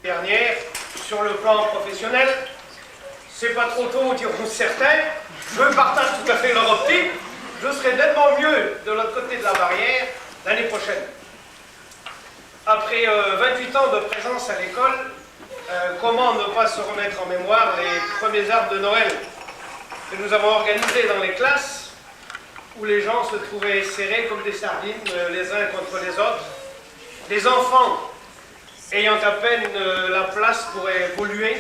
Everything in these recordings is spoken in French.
dernière, sur le plan professionnel, c'est pas trop tôt, diront certains. Je partage tout à fait leur optique. Je serai nettement mieux de l'autre côté de la barrière l'année prochaine. Après 28 ans de présence à l'école, comment ne pas se remettre en mémoire les premiers arbres de Noël que nous avons organisés dans les classes, où les gens se trouvaient serrés comme des sardines les uns contre les autres, les enfants ayant à peine la place pour évoluer.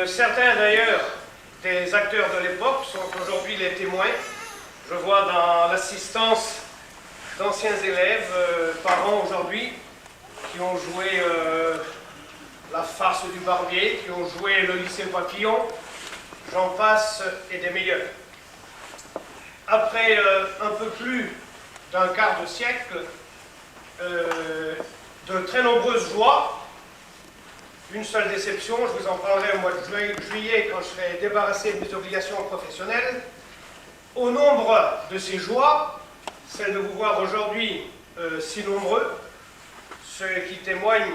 Certains d'ailleurs des acteurs de l'époque sont aujourd'hui les témoins. Je vois dans l'assistance d'anciens élèves, parents aujourd'hui, qui ont joué la farce du barbier, qui ont joué le lycée Papillon, j'en passe et des meilleurs. Après un peu plus d'un quart de siècle, de très nombreuses joies, une seule déception, je vous en parlerai au mois de juillet quand je serai débarrassé de mes obligations professionnelles. Au nombre de ces joies, celle de vous voir aujourd'hui si nombreux, ce qui témoigne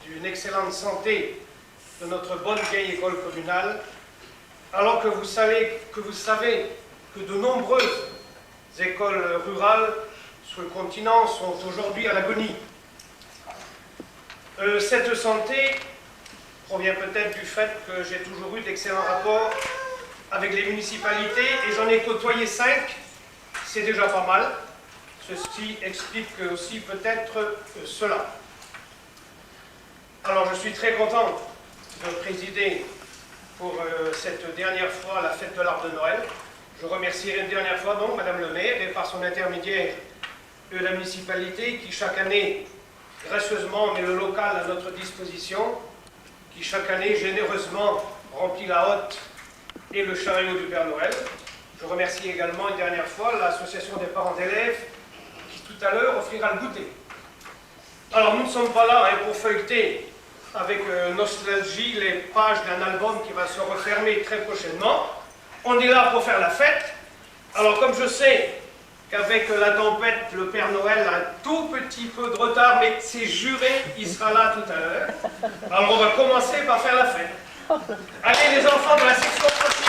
d'une excellente santé de notre bonne vieille école communale, alors que vous savez que de nombreuses écoles rurales sur le continent sont aujourd'hui à l'agonie. Cette santé provient peut-être du fait que j'ai toujours eu d'excellents rapports avec les municipalités et j'en ai côtoyé 5, c'est déjà pas mal. Ceci explique aussi peut-être cela. Alors je suis très content de présider pour cette dernière fois la fête de l'arbre de Noël. Je remercierai une dernière fois donc Madame le maire et par son intermédiaire la municipalité qui chaque année gracieusement met le local à notre disposition, qui chaque année généreusement remplit la hotte et le chariot du Père Noël. Je remercie également une dernière fois l'association des parents d'élèves qui tout à l'heure offrira le goûter. Alors nous ne sommes pas là pour feuilleter avec nostalgie les pages d'un album qui va se refermer très prochainement. On est là pour faire la fête. Alors comme je sais qu'avec la tempête, le Père Noël a un tout petit peu de retard, mais c'est juré, il sera là tout à l'heure. Alors on va commencer par faire la fête. Allez les enfants de la section prochaine.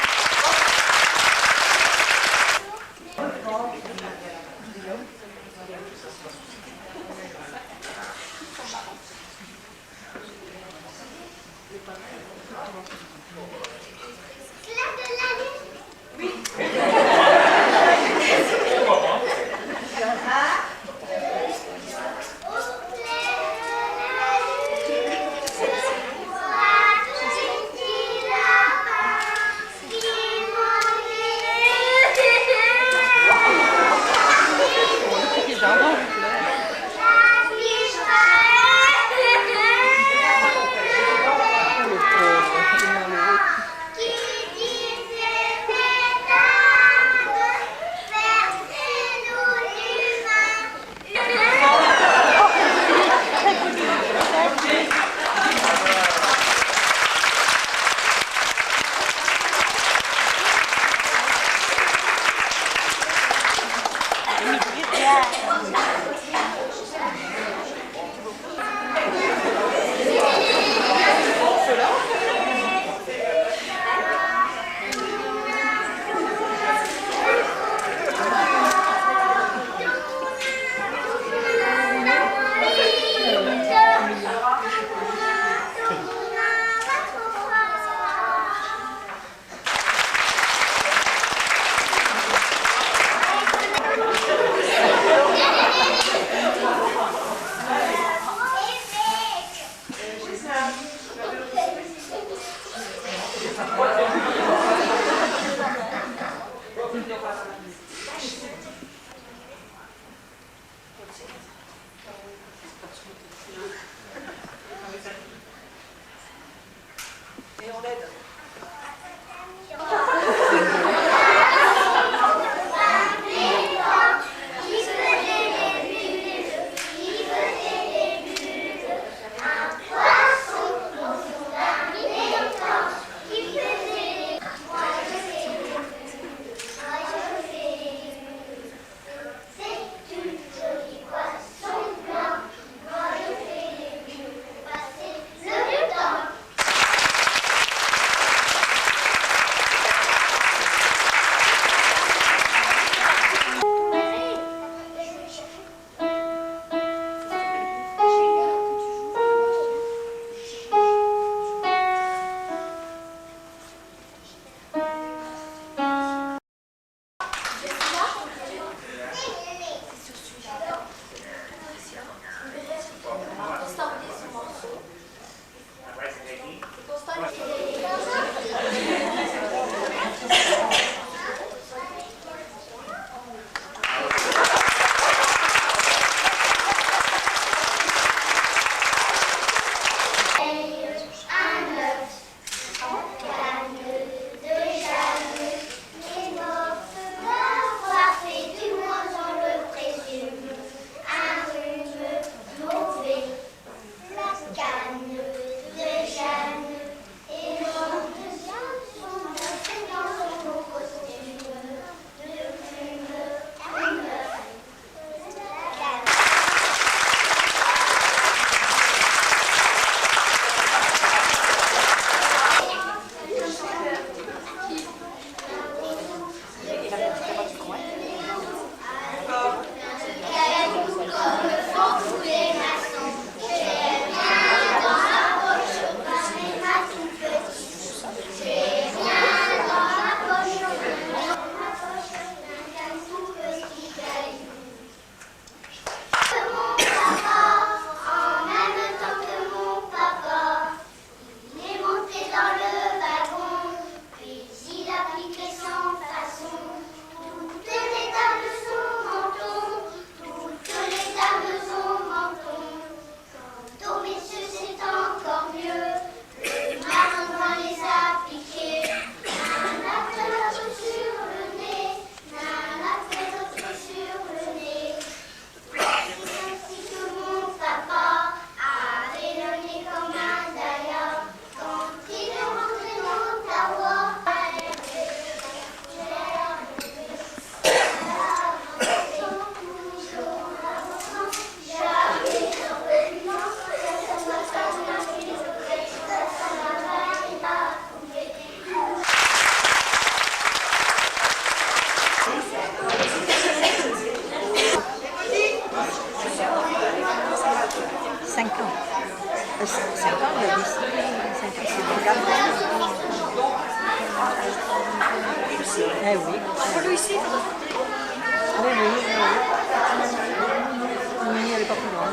Eh oui. Celui ici. Oui, oui, oui. Oui, elle n'est pas plus loin.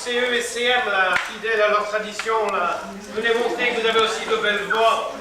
CE et CM, là, fidèles à leur tradition, là, venez montrer que vous avez aussi de belles voix.